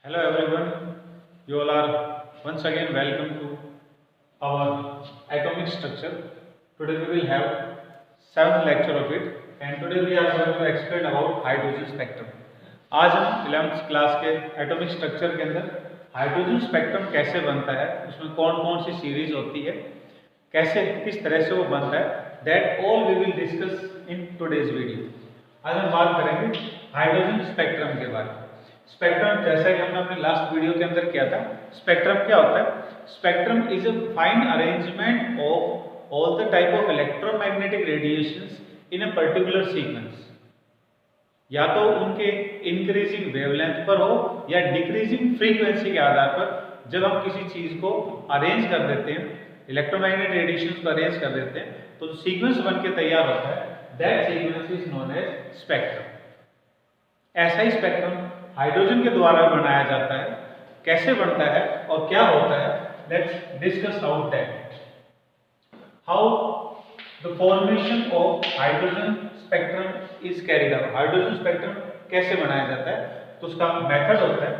Hello everyone, you all are once again welcome to our atomic structure. Today we will have 7th lecture of it and today we are going to explain about hydrogen spectrum. आज हम 11th class के atomic structure के अंदर hydrogen spectrum कैसे बनता है, उसमें कौन कौन सी सीरीज होती है, कैसे किस तरह से वो बनता है, that all we will discuss in today's video. आज हम बात करेंगे हाइड्रोजन स्पेक्ट्रम के बारे में. स्पेक्ट्रम जैसा कि हमने अपने लास्ट वीडियो के अंदर किया था, स्पेक्ट्रम क्या होता है? Spectrum is a fine arrangement of all the type of electromagnetic radiations in a particular sequence. या तो उनके इंक्रीजिंग वेवलेंथ पर हो या डिक्रीजिंग फ्रीक्वेंसी के आधार पर जब हम किसी चीज को अरेंज कर देते हैं, इलेक्ट्रोमैग्नेटिक रेडिएशंस को अरेंज कर देते हैं, तो सीक्वेंस बन के तैयार होता है. That sequence is known as spectrum. ऐसा ही स्पेक्ट्रम हाइड्रोजन के द्वारा बनाया जाता है. कैसे बनता है और क्या होता है, let's discuss out that. How the formation of hydrogen spectrum is carried out. Hydrogen spectrum कैसे बनाया जाता है, तो उसका मेथड होता है.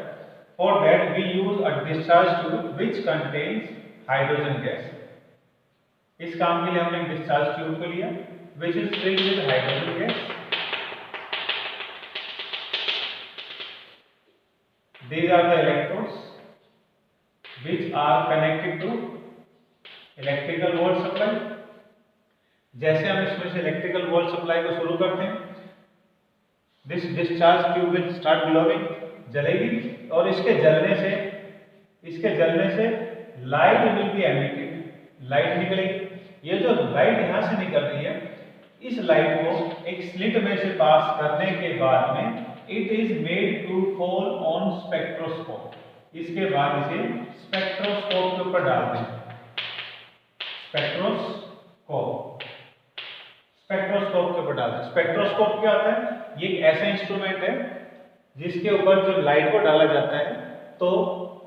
For that we use a discharge tube which contains hydrogen gas. इस काम के लिए हमने एक डिस्चार्ज ट्यूब को लिया which is filled with hydrogen gas. These are the electrodes which are connected to electrical volt supply. जैसे हम इसमें से इलेक्ट्रिकल वोल्ट सप्लाई को शुरू करते हैं, this discharge tube will start glowing, जलेगी और इसके जलने से light will be emitted. Light निकलेगी. ये जो लाइट यहाँ से निकल रही है, इस लाइट को एक स्लिट में से पास करने के बाद में it is made to fall on spectroscope. इसके बाद इसे स्पेक्ट्रोस्कोप के ऊपर डाल दें. स्पेक्ट्रोस्कोप के ऊपर डाल दें. स्पेक्ट्रोस्कोप क्या होता है? ये एक ऐसा इंस्ट्रूमेंट है जिसके ऊपर जब लाइट को डाला जाता है तो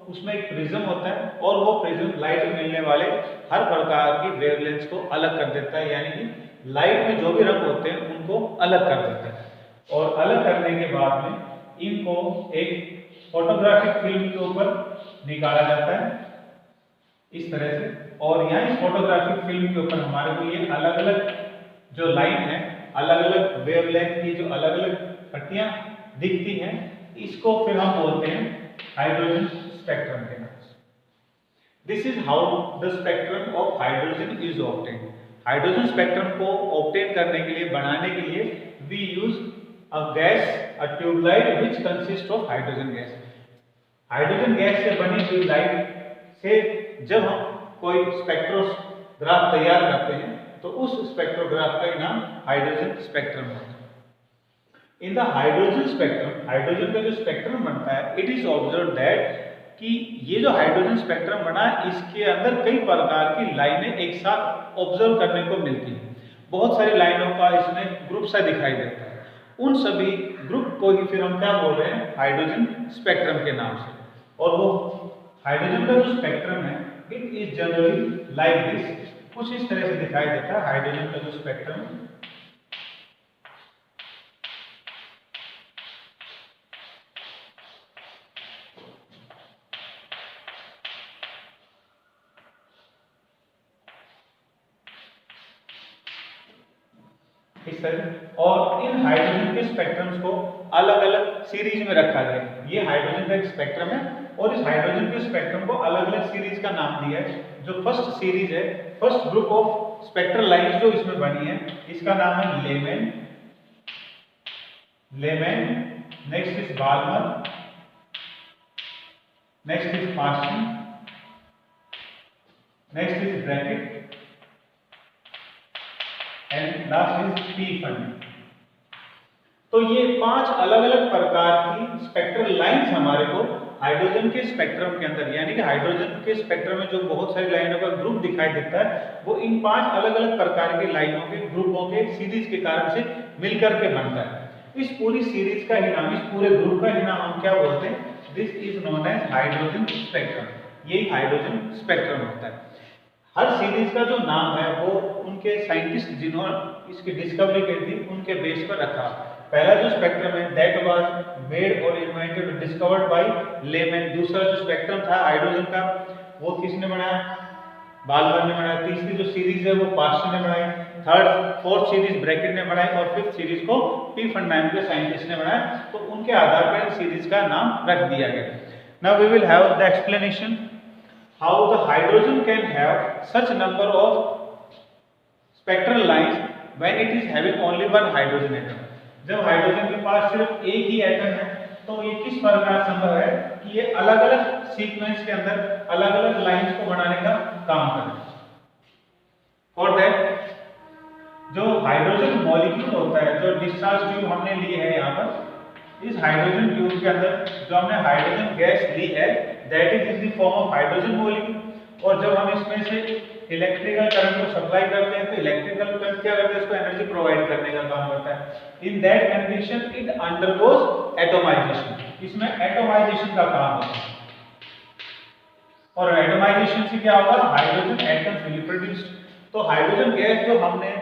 उसमें एक प्रिज्म होता है और वो प्रिज्म लाइट में मिलने वाले हर प्रकार की वेवलेंथ को अलग कर देता है. यानी कि लाइट में जो भी रंग होते हैं उनको अलग कर देता है. और अलग करने के बाद में इनको एक फोटोग्राफिक फिल्म के ऊपर निकाला जाता है इस तरह से. और यहाँ इस फोटोग्राफिक फिल्म के ऊपर हमारे को ये अलग अलग जो लाइन है, अलग अलग वेवलेंथ की जो अलग अलग पट्टियां दिखती हैं, इसको फिर हम बोलते हैं हाइड्रोजन स्पेक्ट्रम के नाम से. This is how the spectrum of hydrogen is obtained. Hydrogen spectrum को ऑब्टेन करने के लिए, बनाने के लिए we use a gas, a tube light which consists of hydrogen gas. Hydrogen gas से बनी हुई लाइट से जब हम कोई स्पेक्ट्रोग्राफ तैयार करते हैं तो उस स्पेक्ट्रोग्राफ का नाम हाइड्रोजन स्पेक्ट्रम होता है. In the hydrogen spectrum, hydrogen का जो स्पेक्ट्रम बनता है, इट इज ऑब्जर्व दैट कि ये जो हाइड्रोजन स्पेक्ट्रम बना, इसके अंदर कई प्रकार की लाइनें एक साथ ऑब्जर्व करने को मिलती हैं. बहुत सारी लाइनों का इसमें ग्रुप सा दिखाई देता है. उन सभी ग्रुप को ही फिर हम क्या बोल रहे हैं? हाइड्रोजन स्पेक्ट्रम के नाम से. और वो हाइड्रोजन का जो स्पेक्ट्रम है, it is generally like this. कुछ इस तरह से दिखाई देता है हाइड्रोजन का जो स्पेक्ट्रम. इस तरह. और इन हाइड्रोजन के स्पेक्ट्रम्स को अलग अलग सीरीज में रखा गया. ये हाइड्रोजन का एक स्पेक्ट्रम है और इस हाइड्रोजन के स्पेक्ट्रम को अलग अलग सीरीज का नाम दिया है. जो फर्स्ट सीरीज है, first group of spectral lines जो इसमें बनी है, इसका नाम है Lyman. Next is Balmer, next is Paschen, next is Brackett and last is Pfund. तो ये 5 अलग अलग प्रकार की स्पेक्ट्रल लाइंस हमारे को हाइड्रोजन के स्पेक्ट्रम के अंदर, यानी कि हाइड्रोजन के स्पेक्ट्रम में जो बहुत सारी लाइनों का ग्रुप दिखाई देता है, वो इन 5 अलग अलग प्रकार की लाइनों के ग्रुपों के सीरीज के कारण से मिलकर के बनता है. इस पूरी सीरीज का ही नाम, इस पूरे ग्रुप का ही नाम हम क्या बोलते हैं? This is known as hydrogen spectrum. यही हाइड्रोजन स्पेक्ट्रम होता है. हर सीरीज का जो नाम है वो उनके साइंटिस्ट जिन्होंने इसकी डिस्कवरी की थी उनके बेस पर रखा. पहला जो स्पेक्ट्रम है दैट वाज मेड और इन्वेंटेड डिस्कवर्ड बाय लेमैन। दूसरा जो स्पेक्ट्रम था हाइड्रोजन का वो किसने बनाया? बाल्मर ने बनाया। तीसरी जो सीरीज है वो पास्चर ने बनाई। फोर्थ सीरीज ब्रैकेट ने बनाई और फिफ्थ सीरीज को पी फन नाम के साइंटिस्ट ने बनाया। तो उनके आधार पर सीरीज का नाम रख दिया गया। Now we will have the explanation how the hydrogen can have such number of spectral lines when it is having only one hydrogen atom. जब हाइड्रोजन के पास सिर्फ एक ही एटम है तो ये किस प्रकार संभव है कि ये अलग अलग सीक्वेंस के अंदर अलग अलग लाइंस को बनाने का काम करे। फॉर दैट जो हाइड्रोजन मॉलिक्यूल होता है, जो डिस्चार्ज ट्यूब हमने ली है यहाँ पर, इस हाइड्रोजन ट्यूब के अंदर जो हमने हाइड्रोजन गैस ली है that is in the form of hydrogen molecule. और जब हम इसमें से इलेक्ट्रिकल करंट को सप्लाई करते हैं तो इलेक्ट्रिकल करंट क्या करता है? इसको एनर्जी प्रोवाइड करने का काम करता है। In that condition it undergoes atomisation. इसमें एटोमाइजेशन का काम होता है और एटोमाइजेशन से क्या होगा? Hydrogen atoms will be produced. तो हाइड्रोजन गैस जो हमने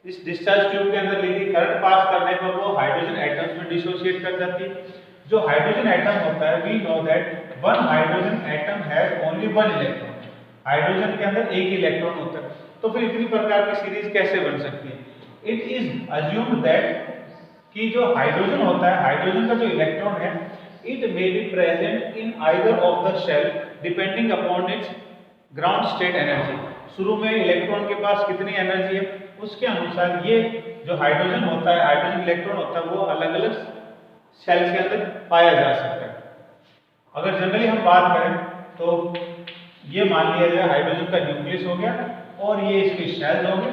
इस डिस्चार्ज ट्यूब के अंदर ली थी, करंट पास करने पर वो हाइड्रोजन एटम्स में डिसोसिएट कर जाती है। जो हाइड्रोजन एटम होता है we know that one hydrogen atom has only one electron. Hydrogen के अंदर एक इलेक्ट्रॉन होता है। तो फिर इतनी प्रकार की सीरीज कैसे बन सकती है? इट इज अज्यूम्ड दैट कि जो हाइड्रोजन होता है, हाइड्रोजन का जो इलेक्ट्रॉन है, it may be present in either of the shell depending upon its ground state energy. शुरू में इलेक्ट्रॉन के पास कितनी एनर्जी है उसके अनुसार ये जो हाइड्रोजन होता है, हाइड्रोजन इलेक्ट्रॉन होता है, वो अलग अलग शेल्स के अंदर पाया जा सकता है। अगर जनरली हम बात करें तो ये मान लिया जाए हाइड्रोजन का न्यूक्लियस हो गया और ये इसके शेल्स हो गए।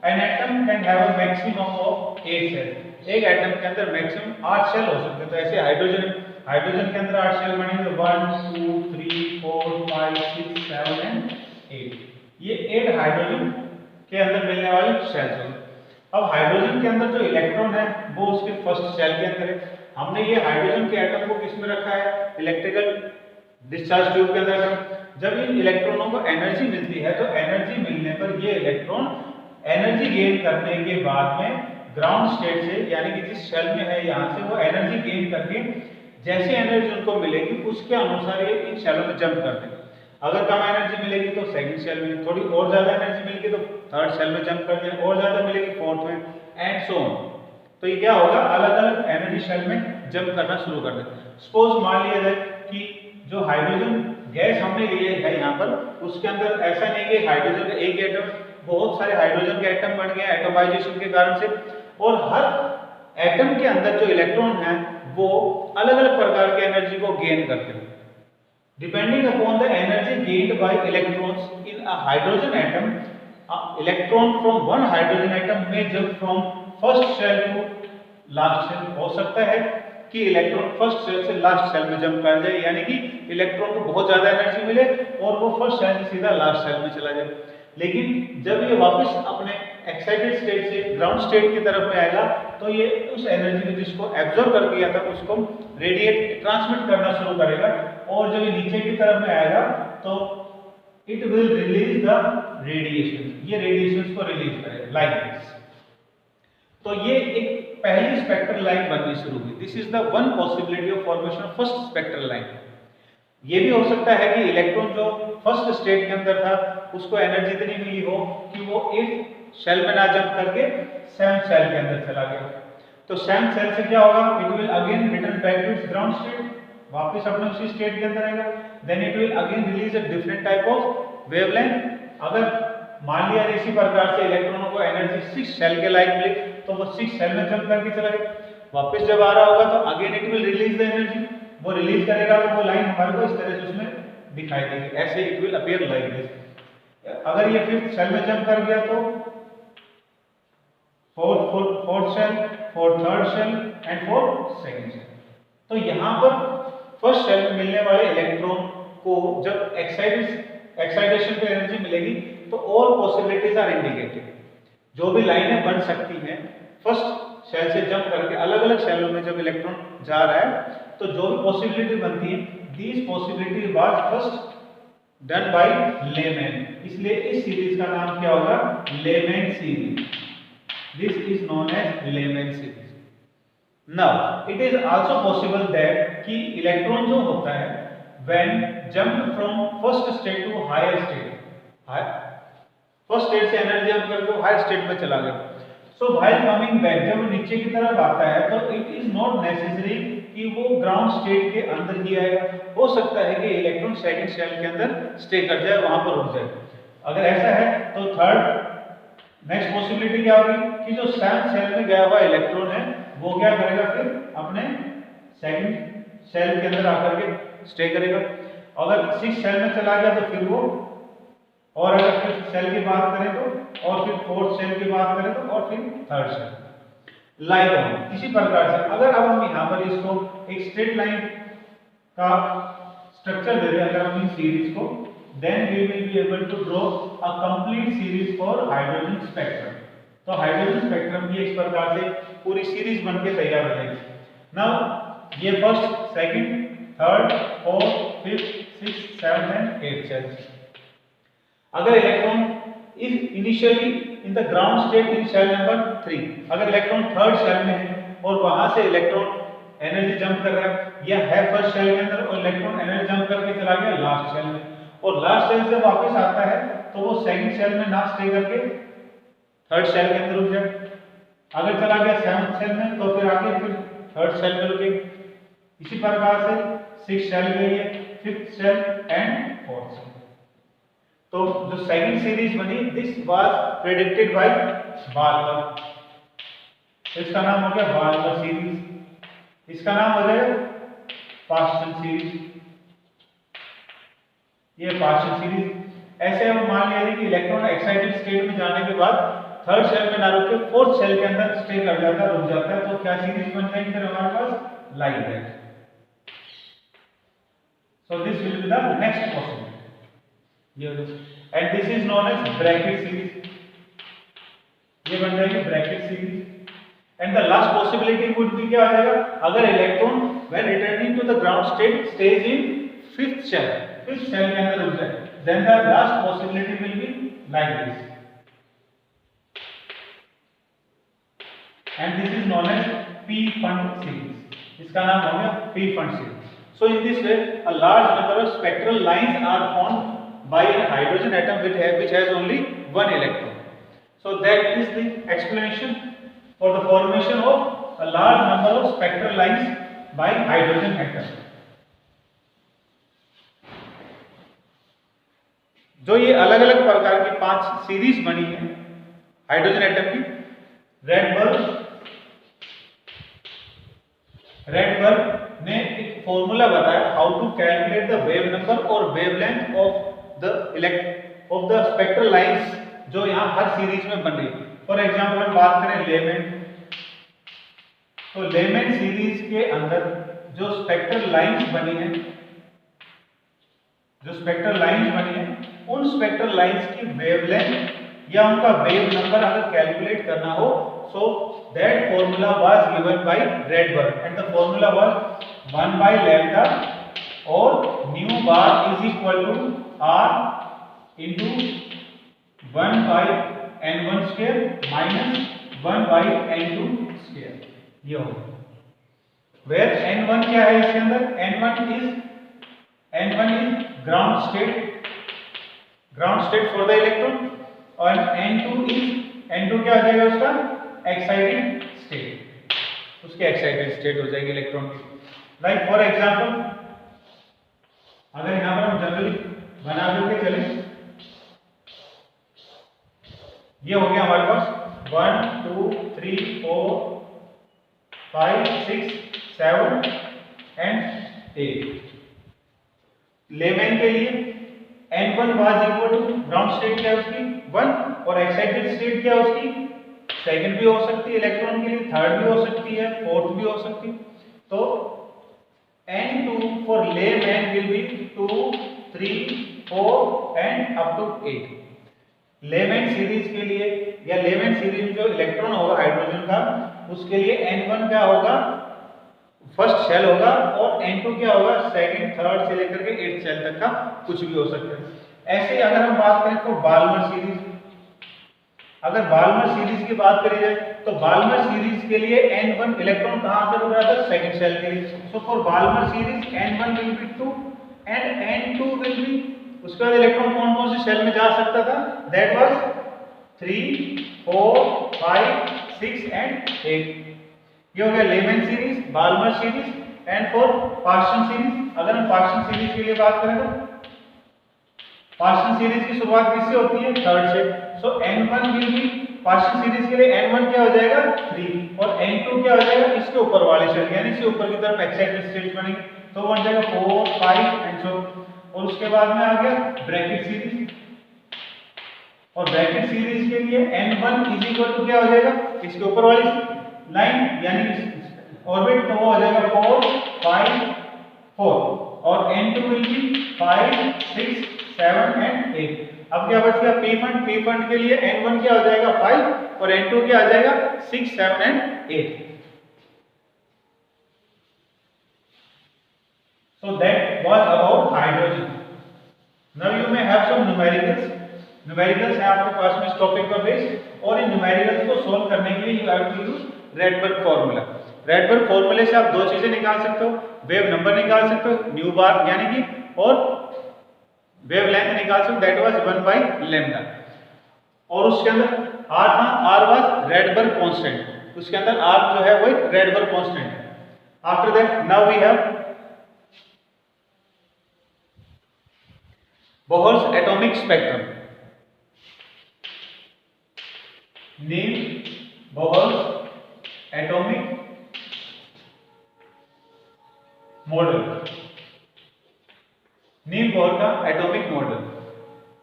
An atom can have a maximum of 8 cell. एक एटम के अंदर मैक्सिमम 8 सेल हो सकते हैं। तो ऐसे हाइड्रोजन के अंदर 8 सेल बनेंगे, 1 2 3 4 5 6 7 एंड 8। ये 8 हाइड्रोजन के अंदर मिलने वाले शेल्स होंगे। अब हाइड्रोजन के अंदर जो इलेक्ट्रॉन है वो उसके फर्स्ट शेल के अंदर है। हमने ये हाइड्रोजन के एटम को किस में रखा है? इलेक्ट्रिकल डिस्चार्ज ट्यूब के अंदर रखा। जब इन इलेक्ट्रॉनों को एनर्जी मिलती है तो एनर्जी मिलने पर ये इलेक्ट्रॉन एनर्जी गेन करने के बाद में ग्राउंड स्टेट से, यानी कि जिस शेल में है यहाँ से, वो एनर्जी गेन करके जैसे एनर्जी उनको मिलेगी उसके अनुसार ये इन शेलों में जंप करते हैं। अगर कम एनर्जी मिलेगी तो सेकंड शेल में, थोड़ी और ज्यादा एनर्जी मिलेगी तो थर्ड शेल में जंप करते हैं, और ज्यादा मिलेगी फोर्थ में एंड सो ऑन। तो ये क्या होगा? अलग अलग एनर्जी शेल में जंप करना शुरू कर देते हैं। सपोज मान लिया जाए कि जो हाइड्रोजन गैस हमने ली है यहाँ पर, उसके अंदर ऐसा नहीं कि हाइड्रोजन का एक एटम, बहुत सारे हाइड्रोजन के एटम बन गए एटोमाइजेशन के कारण से। और हर एटम के अंदर जो इलेक्ट्रॉन है वो अलग अलग प्रकार की एनर्जी को गेन करते हैं। Depending upon the energy gained by electrons in a hydrogen atom, electron from one hydrogen atom में jump from first shell to last shell. हो सकता है कि इलेक्ट्रॉन फर्स्ट शेल से लास्ट शेल में जंप कर जाए, यानी कि इलेक्ट्रॉन को बहुत ज्यादा एनर्जी मिले और वो फर्स्ट शेल से सीधा लास्ट शेल में चला जाए। लेकिन जब ये वापस अपने एक्साइटेड स्टेट से ग्राउंड स्टेट की तरफ में आएगा तो ये उस एनर्जी को जिसको एब्जॉर्ब कर लिया था उसको रेडिएट ट्रांसमिट करना शुरू करेगा, और जब ये नीचे की तरफ में आएगा तो it will release the radiation. ये रेडिएशंस को रिलीज करेगा लाइक दिस। तो ये एक पहली स्पेक्ट्रल लाइन बननी शुरू हुई। This is the one possibility of formation of first spectral line. ये भी हो सकता है कि इलेक्ट्रॉन जो फर्स्ट स्टेट के अंदर था उसको एनर्जी इतनी मिली हो कि वो एक शेल में ना जंप करके सेवंथ शेल के अंदर चला गया। तो सेवंथ शेल से क्या होगा? It will again return back to its ground state, वापस अपने उसी स्टेट के अंदर आएगा। Then it will again release a different type of wavelength. अगर मान लिया इसी प्रकार से इलेक्ट्रॉनों को एनर्जी 6 शेल के लाइक मिली तो वो 6 शेल में जंप करके चला गया। वापस जब आ रहा होगा तो again it will release the energy. वो रिलीज करेगा तो वो लाइन हमारे को इस तरह से उसमें दिखाई देगी। ऐसे it will appear like this. अगर ये फिफ्थ शेल में जंप कर गया तो fourth shell, fourth third shell and fourth second shell. तो यहाँ पर फर्स्ट शेल में मिलने वाले इलेक्ट्रॉन को जब एक्साइटेशन पे एनर्जी मिलेगी तो ऑल पॉसिबिलिटीज आर इंडिकेटेड। जो भी लाइनें बन सकती हैं फर्स्ट शेल से जंप करके अलग अलग शेलों में जब इलेक्ट्रॉन जा रहा है तो जो भी पॉसिबिलिटी बनती है, these possibility was first done by Lyman. इसलिए इस सीरीज का नाम क्या होगा? Lyman series. This is known as Lyman series. Now it is also possible that कि इलेक्ट्रॉन जो होता है when jump from first state to higher state, first state से एनर्जी जंप करके हायर स्टेट में चला गया, सो व्हाइल कमिंग बैक जब वो नीचे की तरफ आता है तो इट इज नॉट नेसेसरी कि वो ग्राउंड स्टेट के अंदर ही आएगा, हो सकता है कि इलेक्ट्रॉन सेकंड शेल के अंदर स्टे कर जाए, वहां पर रुक जाए। अगर ऐसा है तो थर्ड नेक्स्ट पॉसिबिलिटी क्या होगी कि जो सेवंथ शेल में गया हुआ इलेक्ट्रॉन है वो क्या करेगा, फिर अपने सेकंड शेल के अंदर आकर के स्टे करेगा। अगर सिक्स शेल में चला गया तो फिर वो, और अगर फिफ्थ शेल की बात करें तो, और फिर फोर्थ शेल की बात करें तो, और फिर थर्ड शेल लाइक ऑन। इसी प्रकार से अगर अब हम यहाँ पर इसको एक स्ट्रेट लाइन का स्ट्रक्चर दे दें, अगर हम इन सीरीज को, then we will be able to draw a complete series for hydrogen spectrum. तो हाइड्रोजन स्पेक्ट्रम की इस प्रकार से पूरी सीरीज बन के तैयार हो जाएगी। नाउ ये first, second, third, fourth, fifth, sixth, seventh and eighth shells. अगर electron is initially in the ground state in shell number 3, अगर इलेक्ट्रॉन थर्ड शेल में है और वहां से इलेक्ट्रॉन एनर्जी जंप कर रहा है, या है फर्स्ट शेल के अंदर और इलेक्ट्रॉन एनर्जी जंप करके चला गया लास्ट शेल में, और लास्ट शेल से वापस आता है तो वो सेकंड शेल में ना स्टे करके थर्ड शेल के अंदर रुक जाए। अगर चला गया सेवंथ शेल में तो फिर आके फिर थर्ड शेल में रुके। इसी प्रकार से सिक्स्थ शेल के लिए, fifth shell and fourth shell. तो जो सेकंड सीरीज बनी, this was predicted by Balmer, इसका नाम हो गया बाल्मर सीरीज, इसका नाम हो जाएगा पास्चन सीरीज, ये पास्चन सीरीज। ऐसे हम मान लिया कि इलेक्ट्रॉन एक्साइटेड स्टेट में जाने के बाद थर्ड शेल में ना रुक के फोर्थ शेल के अंदर स्टे कर जाता है, रुक जाता है, तो क्या सीरीज बन जाएगी फिर हमारे पास, like that. So this will be the next possibility, and this is known as bracket series, ये बन जाएगी Brackett series. And the last possibility would be क्या आ जाएगा, अगर electron when returning to the ground state stage in fifth shell, fifth shell के अंदर रुक जाए, then the last possibility will be like this, and this is known as Pfund series, इसका नाम हो गया Pfund series. So in this way a large number of spectral lines are formed by a hydrogen atom which has only one electron. So that is the explanation for the formation of a large number of spectral lines by hydrogen atom. जो ये अलग अलग प्रकार की 5 series बनी है hydrogen atom की, Rydberg ने एक फॉर्मूला बताया how to calculate the wave number और wavelength of the spectral lines जो यहाँ हर सीरीज में बन रही है। फॉर एग्जाम्पल हम बात करें लेमेन, तो लेमेन सीरीज के अंदर जो स्पेक्ट्रल लाइंस बनी है, उन स्पेक्ट्रल लाइंस की वेवलेंथ या उनका वेव नंबर अगर कैलकुलेट करना हो, so that formula was given by Rydberg, and the formula was 1 by lambda और nu bar is equal to r into 1 by n1 square minus 1 by n2 square, ये होगा। Where n1 क्या है इसके अंदर, n1 is ground state for the electron, और n2 क्या आ जाएगा उसका excited state, उसके excited state हो जाएगी इलेक्ट्रॉन की। लाइक फॉर एग्जाम्पल अगर यहाँ पर हम जनरली बना करके चले, ये हो गया हमारे पास 1 2 3 4 5 6 7 एंड 8। लेमेन के लिए n1 was equal to ground state क्या है उसकी 1, और एक्साइटेड स्टेट क्या है उसकी सेकंड भी हो सकती है इलेक्ट्रॉन के लिए, थर्ड भी हो सकती है, फोर्थ भी हो सकती है। तो n2 for Lyman will be 2 3 4 and up to 8। Lyman series के लिए या लेमेन सीरीज में जो इलेक्ट्रॉन होगा हाइड्रोजन का, उसके लिए n1 क्या होगा, फर्स्ट शेल होगा, और n2 क्या होगा, सेकंड थर्ड से लेकर के 8th शेल तक का कुछ भी हो सकता है। ऐसे अगर हम बात करें तो बाल्मर सीरीज, अगर बाल्मर सीरीज की बात करी जाए तो बाल्मर सीरीज के लिए n1 इलेक्ट्रॉन कहां पे रुक रहा था, सेकंड शेल के लिए। So for Balmer series n1 will be 2 and n2 will be, उसके बाद इलेक्ट्रॉन कौन कौन से शेल में जा सकता था, दैट वाज 3 4 5 6 एंड 8। ये हो गया Lyman series, Balmer series and for Paschen series. अगर हम पार्शियन सीरीज के लिए बात करें तो पार्शियन सीरीज की शुरुआत किससे होती है, थर्ड से। सो n1 will B, Persian series के लिए n1 क्या हो जाएगा 3 और n2 क्या हो जाएगा इसके ऊपर वाले शेल, यानी इसके बराबर की तरफ एक्साइटेड स्टेट बनेगी, तो बन जाएगा 4 5 एंड सो। और उसके बाद में आ गया ब्रैकेट सीरीज, और ब्रैकेट सीरीज के लिए n1 इज इक्वल टू क्या हो जाएगा, इसके ऊपर वाली लाइन यानी ऑर्बिट, तो वो हो जाएगा 4 5 4 और n2 विल बी 5 6 7 एंड 8। अब क्या बच गया पी फंड, पी फंड के लिए n1 क्या हो जाएगा 5 और n2 क्या आ जाएगा 6 7 and 8। So that was about hydrogen. Now you may have some numericals. Numericals है आपके पास में इस टॉपिक पर बेस, और इन numericals को सोल्व करने के लिए you have to use Rydberg formula. Rydberg फॉर्मूले से आप दो चीजें निकाल सकते हो, वेव नंबर निकाल सकते हो न्यू बार यानी कि, और वेव लेंथ निकाल सकते हो, दैट वाज 1 बाय लैम्डा। और उसके अंदर r था, r वाज Rydberg कांस्टेंट, उसके अंदर r जो है वो Rydberg कांस्टेंट है। After that now we have Bohr's atomic spectrum. Name Bohr's atomic model. Niels Bohr का एटॉमिक मॉडल।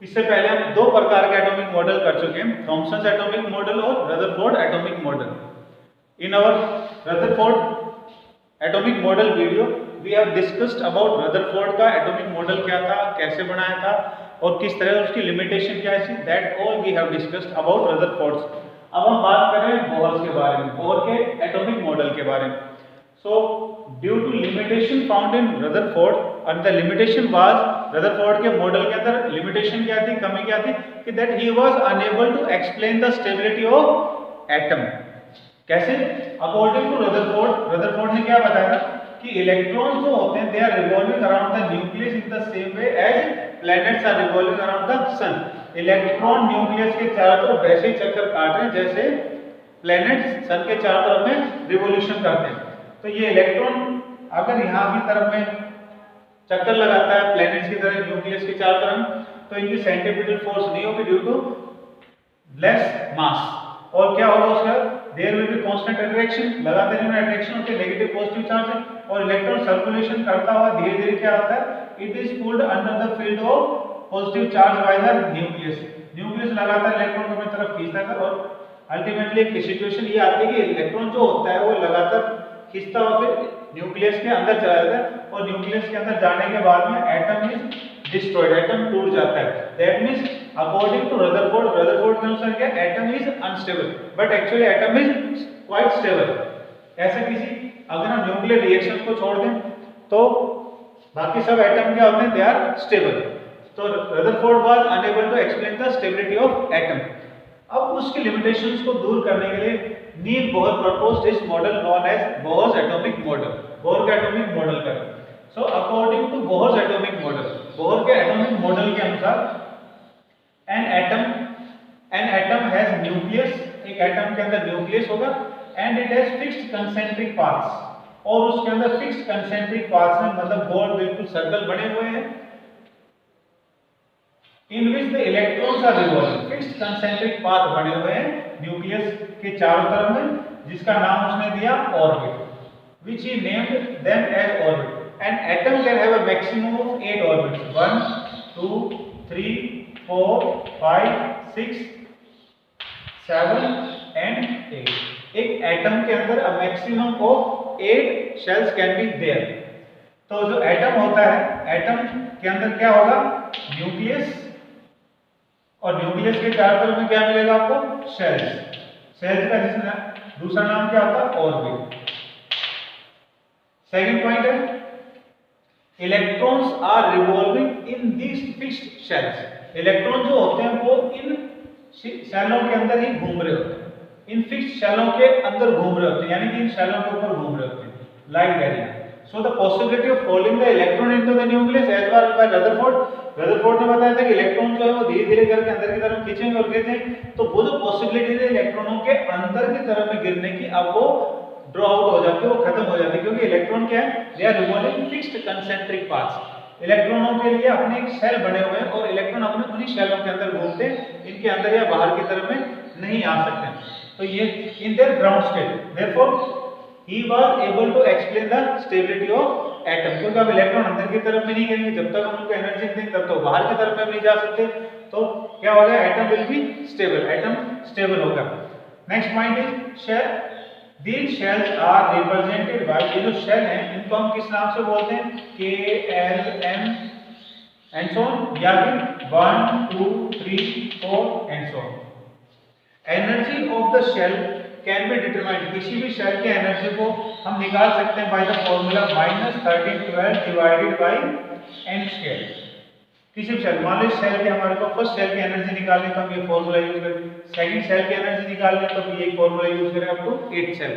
इससे पहले हम दो प्रकार के एटॉमिक मॉडल कर चुके हैं, थॉमसन एटॉमिक मॉडल और Rutherford atomic model. In our Rutherford atomic model video we have discussed about Rutherford का एटॉमिक मॉडल क्या था, कैसे बनाया था और किस तरह उसकी लिमिटेशन क्या थी, that all we have discussed about Rutherford. अब हम बात कर रहे हैं बोहर के बारे में, बोहर के एटॉमिक मॉडल के बारे में। So due to limitation found in Rutherford, and the limitation was Rutherford के मॉडल के अंदर लिमिटेशन क्या थी, कमी क्या थी कि that he was unable to explain the stability of atom। कैसे? According to Rutherford ने क्या बताया कि इलेक्ट्रॉन जो होते हैं they are revolving around the nucleus in the same way as planets are revolving around the sun। Electron nucleus के चारों तरफ वैसे ही चक्कर काट रहे हैं जैसे प्लैनेट्स सन के चारों तरफ में रिवॉल्यूशन करते हैं। तो ये इलेक्ट्रॉन अगर यहाँ की तरफ में चक्कर लगाता है प्लैनेट्स की तरह न्यूक्लियस के चारों तरफ, तो इनकी सेंट्रीपिटल फोर्स नहीं होगी ड्यू टू लेस मास, और क्या होगा उसका, there will be constant attraction, लगातार इनमें अट्रैक्शन होती है नेगेटिव पॉजिटिव चार्ज है, और इलेक्ट्रॉन सर्कुलेशन करता हुआ धीरे धीरे क्या होता है, it is pulled under the field of positive charge by the nucleus. Nucleus लगातार इलेक्ट्रॉन को अपनी तरफ खींचता है, और अल्टीमेटली एक सिचुएशन ये आती है कि इलेक्ट्रॉन जो होता है वो लगातार खींचता हुआ फिर न्यूक्लियस के अंदर चला जाता है, और न्यूक्लियस के अंदर जाने के बाद में एटम इज डिस्ट्रॉयड, एटम टूट जाता है। That means according to Rutherford के अनुसार क्या, atom is unstable but actually atom is quite stable. ऐसे किसी अगर हम न्यूक्लियर रिएक्शन को छोड़ दें तो बाकी सब एटम क्या होते हैं, दे आर स्टेबल। तो Rutherford was unable to explain the stability of atom. अब उसकी लिमिटेशंस को दूर करने के लिए Niels Bohr proposed this model known as Bohr's atomic model, Bohr का एटॉमिक मॉडल का। So according to Bohr's atomic model, Bohr के एटॉमिक मॉडल के अनुसार एन एटम हैज न्यूक्लियस, एक एटम के अंदर न्यूक्लियस होगा, and it has fixed concentric paths, और उसके अंदर फिक्स्ड कंसेंट्रिक पाथ्स में मतलब गोल बिल्कुल सर्कल बने हुए हैं, in which the electrons are revolving, fixed concentric path बने हुए हैं न्यूक्लियस के चारों तरफ में, जिसका नाम उसने दिया orbit, which he named them as orbit. An atom can have a maximum of 8 orbits, 1 2 3 4 5 6 7 and 8। एक एटम के अंदर a maximum of 8 shells can be there। तो जो एटम होता है, एटम के अंदर क्या होगा, न्यूक्लियस, और न्यूक्लियस के चारों तरफ में क्या मिलेगा आपको, शेल्स। शेल्स का दूसरा नाम क्या होता है, ऑर्बिट। सेकंड पॉइंट है electrons are revolving in these fixed shells. Electron जो होते हैं वो इन शैलों के अंदर ही घूम रहे होते हैं, इन फिक्स्ड शैलों के अंदर घूम रहे होते हैं, यानी कि इन शैलों के ऊपर घूम रहे होते हैं, like area. So the possibility of folding the electron into the nucleus as well by Rutherford ने बताया था कि इलेक्ट्रॉन जो है वो धीरे धीरे करके अंदर की तरफ खींचेंगे और गिर जाएंगे। तो वो जो पॉसिबिलिटी है इलेक्ट्रॉनों के अंदर की तरफ में गिरने की, अब वो ड्रॉ आउट हो जाती है, वो खत्म हो जाती है, क्योंकि इलेक्ट्रॉन क्या है, they are revolving fixed concentric paths. इलेक्ट्रॉनों के लिए अपने एक सेल बने हुए हैं और इलेक्ट्रॉन अपने उन्हीं सेलों के अंदर घूमते हैं, इनके अंदर या बाहर की तरफ में नहीं आ सकते। तो ये in their ground state, therefore he was able to explain the stability of atom, क्योंकि अब इलेक्ट्रॉन अंदर की तरफ में नहीं गिरेंगे, जब तक हम उनको एनर्जी देंगे तब तक बाहर की तरफ में नहीं जा सकते। तो क्या होगा, atom will be stable, atom stable होगा। Next point is shell. These shells are represented by, ये जो शेल हैं इनको हम किस नाम से बोलते हैं, K, L, M and so on, या फिर 1, 2, 3, 4 and so on। Energy of the shell can be determined, किसी भी शेल की एनर्जी को हम निकाल सकते हैं by the formula -1312 divided by n square. किसी भी शेल, मान लो शेल के हमारे को फर्स्ट शेल की एनर्जी निकालनी तो हम ये फॉर्मूला यूज करें, सेकंड शेल की एनर्जी निकालनी तो ये फॉर्मूला यूज करें up to 8 shell.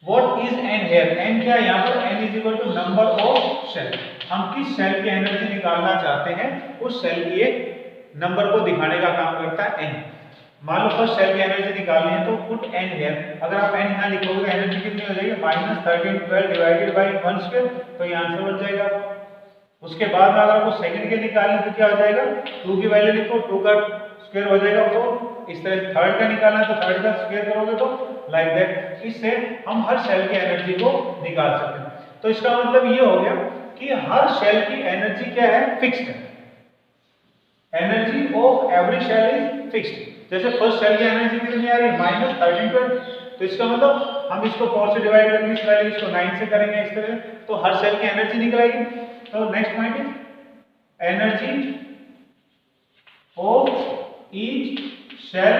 What is n here, n क्या है यहाँ पर, n is equal to number of shell. हम किस शेल की एनर्जी निकालना चाहते हैं उस शेल की एक नंबर को दिखाने का काम करता है n। मान लो फर्स्ट शेल की एनर्जी निकालनी है तो पुट n हियर, अगर आप n यहाँ लिखोगे तो एनर्जी कितनी हो जाएगी, -1312 डिवाइडेड बाय 1 स्क्वायर, तो ये आंसर बन जाएगा। उसके बाद में अगर आपको सेकंड के निकालना तो क्या हो जाएगा, 2 की वैल्यू लिखो, 2 का स्क्वायर हो जाएगा 4। इस तरह थर्ड का निकालना है तो थर्ड का स्क्वायर करोगे तो लाइक दैट। इससे हम हर शेल की एनर्जी को निकाल सकते हैं। तो इसका मतलब ये हो गया कि हर शेल की एनर्जी क्या है, फिक्स्ड है। Energy of every shell is fixed. जैसे फर्स्ट शेल की एनर्जी कितनी आ रही है, -1312, तो इसका मतलब हम इसको 4 से डिवाइड करेंगे, इस वैल्यू इसको 9 से करेंगे, इस तरह तो हर शेल की एनर्जी निकल आएगी। तो next point is energy of each shell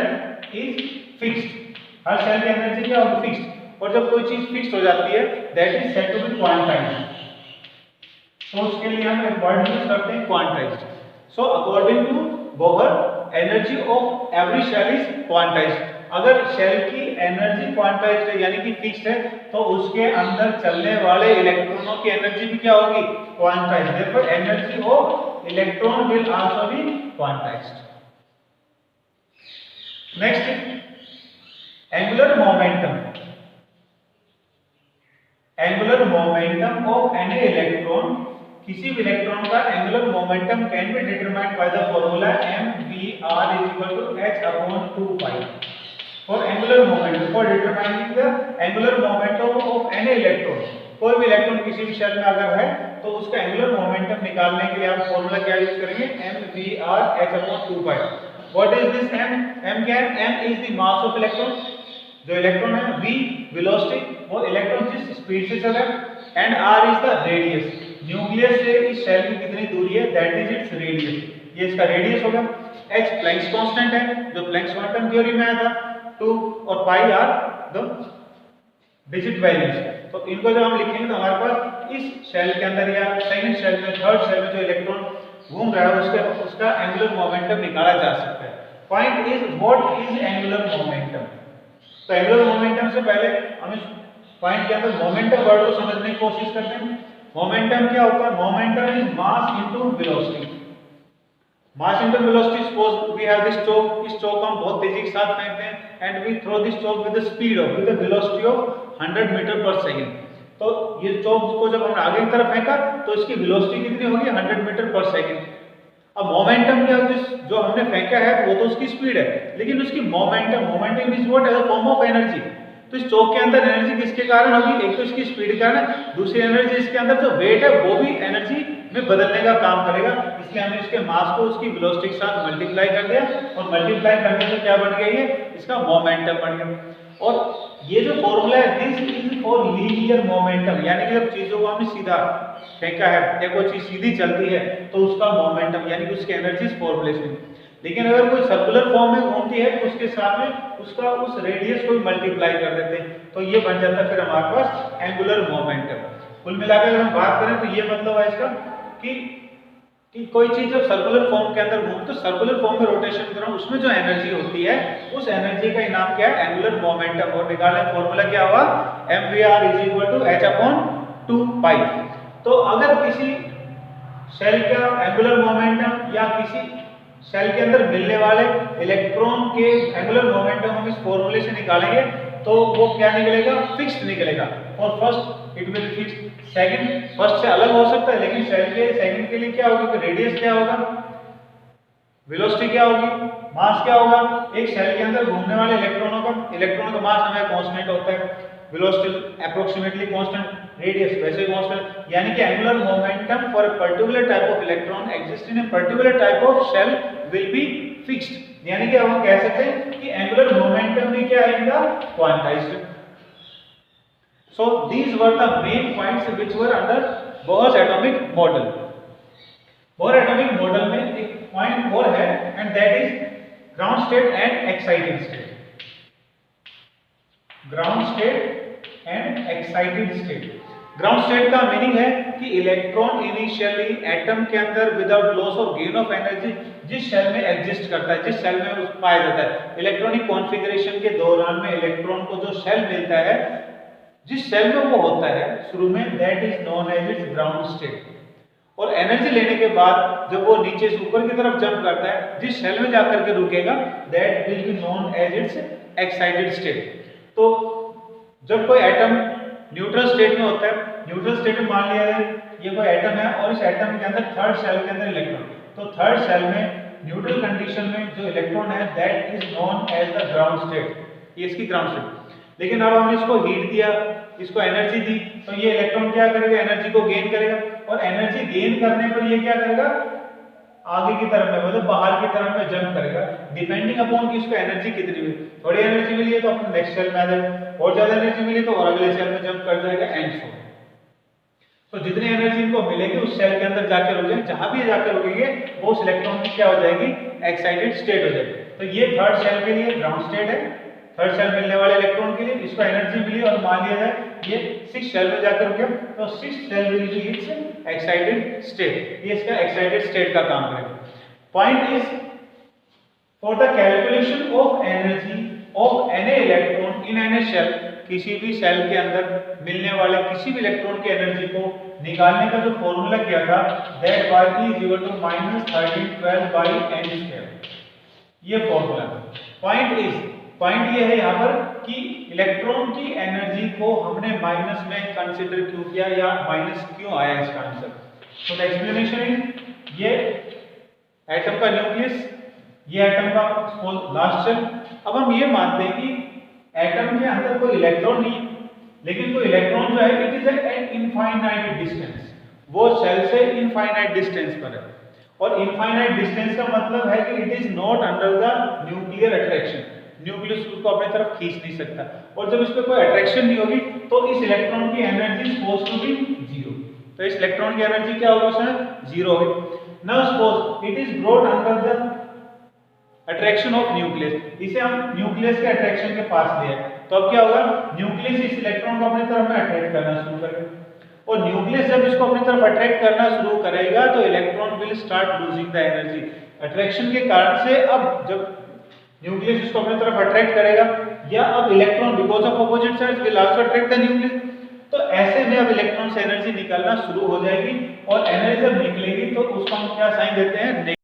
is fixed. हर शेल की एनर्जी क्या होगी, फिक्स्ड। और जब कोई चीज फिक्स्ड हो जाती है that is said to be quantized. तो उसके लिए हम एक वर्ड यूज करते हैं quantized. So according to Bohr energy of every shell is quantized. अगर शेल की एनर्जी क्वांटाइज्ड है यानी कि फिक्स्ड है तो उसके अंदर चलने वाले इलेक्ट्रॉनों की एनर्जी भी क्या होगी, quantized. Therefore energy of electron will also be quantized. Next angular momentum. Angular momentum of any electron, किसी भी इलेक्ट्रॉन का angular momentum can be determined by the formula mvr = h/2π। For angular momentum, for determining the angular momentum of any electron, कोई भी electron किसी भी shell में अगर है तो उसका एंगुलर मोमेंटम निकालने के लिए आप फॉर्मूला क्या यूज करेंगे, mvr h/2π। What is this m? m क्या है, m is the mass of electron. जो इलेक्ट्रॉन है, v वेलोसिटी, वो इलेक्ट्रॉन जिस स्पीड से चल रहा है, and r is the radius. Nucleus से इस शेल की कितनी दूरी है, दैट इज इट्स रेडियस। ये इसका रेडियस होगा। h प्लैंक्स कांस्टेंट है जो प्लैंक्स क्वांटम थ्योरी में आया था। 2 और पाई आर द डिजिट वैल्यूज। तो इनको जब हम लिखेंगे तो हमारे पास इस शेल के अंदर या सेकंड शेल में, थर्ड शेल में जो इलेक्ट्रॉन घूम रहा है उसका एंगुलर मोमेंटम निकाला जा सकता है। Point is what is angular momentum. तो एंगुलर मोमेंटम से पहले हम इस पॉइंट के अंदर मोमेंटम वर्ड को समझने की कोशिश करते हैं। मोमेंटम क्या होता है, momentum is mass into velocity. Mass into velocity, suppose we have this chalk, इस चॉक हम बहुत तेजी के साथ फेंकते हैं and we throw this chalk with the speed of, with the velocity of 100 metre per second. तो ये चॉक को जब हमने आगे की तरफ फेंका तो इसकी वेलोसिटी कितनी होगी, 100 मीटर पर सेकंड। अब मोमेंटम क्या है, जो हमने फेंका है वो तो उसकी स्पीड है, लेकिन उसकी momentum is what, as a form of energy. तो इस चॉक के अंदर एनर्जी किसके कारण होगी, एक तो इसकी स्पीड के कारण, दूसरी एनर्जी इसके अंदर जो वेट है वो भी एनर्जी में बदलने का काम करेगा। इसलिए हमने इसके मास को उसकी वेलोसिटी के साथ मल्टीप्लाई कर दिया और मल्टीप्लाई करने से क्या बन गया, ये इसका मोमेंटम बन गया। और ये जो फॉर्मूला है, this is for linear momentum, यानी कि जब चीजों को हमने सीधा फेंका है या कोई चीज सीधी चलती है तो उसका मोमेंटम यानी कि उसकी एनर्जी इस फॉर्मूले से। लेकिन अगर कोई सर्कुलर फॉर्म में घूमती है तो उसके साथ में उसका उस रेडियस को मल्टीप्लाई कर देते हैं, तो ये बन जाता है फिर हमारे पास एंगुलर मोमेंटम। कुल मिलाकर अगर हम बात करें तो ये मतलब है इसका कि कि कोई चीज जब सर्कुलर फॉर्म के अंदर घूमे तो सर्कुलर फॉर्म में रोटेशन कर रहा हूं, उसमें जो एनर्जी होती है उस एनर्जी का नाम क्या है, एंगुलर मोमेंटम। और निकालने का फॉर्मूला क्या हुआ, mvr = h/2 पाई। तो अगर किसी शेल का एंगुलर मोमेंटम या किसी शेल के अंदर मिलने वाले इलेक्ट्रॉन के एंगुलर मोमेंटम हम इस फॉर्मूले से निकालेंगे तो वो क्या निकलेगा, फिक्स्ड निकलेगा। और first it will fixed, second first से अलग हो सकता है, लेकिन शेल के सेकंड के लिए क्या होगी, तो रेडियस क्या होगा, वेलोसिटी क्या होगी, मास क्या होगा। एक शेल के अंदर घूमने वाले इलेक्ट्रॉनों का मास हमें कांस्टेंट होता है, वेलोसिटी अप्रोक्सीमेटली कांस्टेंट, रेडियस वैसे ही कांस्टेंट। यानी कि angular momentum for a particular type of electron exist in a particular type of shell will be fixed. यानी कि हम कह सकते हैं कि एंगुलर मोमेंटम भी क्या आएगा, quantized. So these were the main points which were under Bohr's atomic model. Bohr atomic model में एक पॉइंट और है and that is ground state and excited state. Ground state and excited state. Ground state का meaning है कि electron initially atom के अंदर without loss और गेन ऑफ एनर्जी जिस शेल में एग्जिस्ट करता है, जिस शेल में पाया जाता है, इलेक्ट्रॉनिक कॉन्फ़िगरेशन के दौरान में इलेक्ट्रॉन को जो शेल मिलता है, जिस शेल में वो होता है शुरू में, that is known as its ground state. और एनर्जी लेने के बाद जब वो नीचे से ऊपर की तरफ जंप करता है, जिस शेल में जाकर के रुकेगा, that will be known as its excited state. तो जब कोई एटम न्यूट्रल स्टेट में होता है, न्यूट्रल स्टेट में मान लिया जाए ये कोई एटम है और इस एटम के अंदर थर्ड शेल के अंदर इलेक्ट्रॉन, तो थर्ड शेल में न्यूट्रल कंडीशन में जो इलेक्ट्रॉन है that is known as the ground state, ये इसकी ग्राउंड स्टेट। लेकिन अब हमने इसको हीट दिया, इसको एनर्जी दी, तो ये इलेक्ट्रॉन क्या करेगा, एनर्जी को गेन करेगा। और एनर्जी गेन करने पर ये क्या करेगा, आगे की तरफ में, मतलब बाहर की तरफ में जंप करेगा, डिपेंडिंग अपॉन कि इसको एनर्जी कितनी मिली। थोड़ी एनर्जी मिली है तो अपन नेक्स्ट सेल में आ जाएगा, और ज्यादा एनर्जी मिली तो और अगले सेल में जंप कर जाएगा, एंड सो। तो जितनी एनर्जी इनको मिलेगी उस सेल के अंदर जाके रुक जाएंगे, जहां भी जाके रुकेंगे वो उस इलेक्ट्रॉन की क्या हो जाएगी, एक्साइटेड स्टेट हो जाएगी। तो ये थर्ड सेल के लिए ग्राउंड स्टेट है, थर्ड सेल मिलने वाले इलेक्ट्रॉन के लिए इसको एनर्जी मिली और मान लिया जाए ये सिक्स सेल में जाकर रुके, तो six shell will be its excited state, ये इसका एक्साइटेड स्टेट का काम करेगा। Point is for the calculation of energy of any electron in any shell, किसी भी सेल के अंदर मिलने वाले किसी भी इलेक्ट्रॉन की एनर्जी को निकालने का जो फॉर्मूला किया था, दैट वाज -1312/n², ये फॉर्मूला। पॉइंट ये है यहाँ पर कि इलेक्ट्रॉन की एनर्जी को हमने माइनस में कंसीडर क्यों किया या माइनस क्यों आया इसका आंसर। तो द एक्सप्लेनेशन इज, ये एटम का न्यूक्लियस, ये एटम का लास्ट शेल। अब हम ये मानते हैं कि एटम के अंदर कोई इलेक्ट्रॉन नहीं, लेकिन कोई इलेक्ट्रॉन जो है it is eight infinite distance, वो शेल से इनफाइनाइट डिस्टेंस पर है। और इनफाइनाइट डिस्टेंस का मतलब है कि it is not under the nuclear attraction, nucleus उसको अपनी तरफ खींच नहीं सकता। और जब इस पे कोई अट्रैक्शन नहीं होगी तो इस इलेक्ट्रॉन की energy suppose to be zero, तो इस इलेक्ट्रॉन की एनर्जी क्या होगी, उसमें जीरो होगी। Now suppose it is brought under the attraction of nucleus, इसे हम न्यूक्लियस के अट्रैक्शन के पास ले आए, तो अब क्या होगा, न्यूक्लियस इस इलेक्ट्रॉन को अपनी तरफ में अट्रैक्ट करना शुरू करेगा। और न्यूक्लियस जब इसको अपनी तरफ अट्रैक्ट करना शुरू करेगा तो electron will start losing the energy attraction के कारण से। अब जब न्यूक्लियस इसको अपनी तरफ अट्रैक्ट करेगा, या अब electron because of opposite charge will also attract the nucleus, तो ऐसे में अब इलेक्ट्रॉन से एनर्जी निकलना शुरू हो जाएगी। और एनर्जी जब निकलेगी तो उसको हम क्या साइन देते हैं,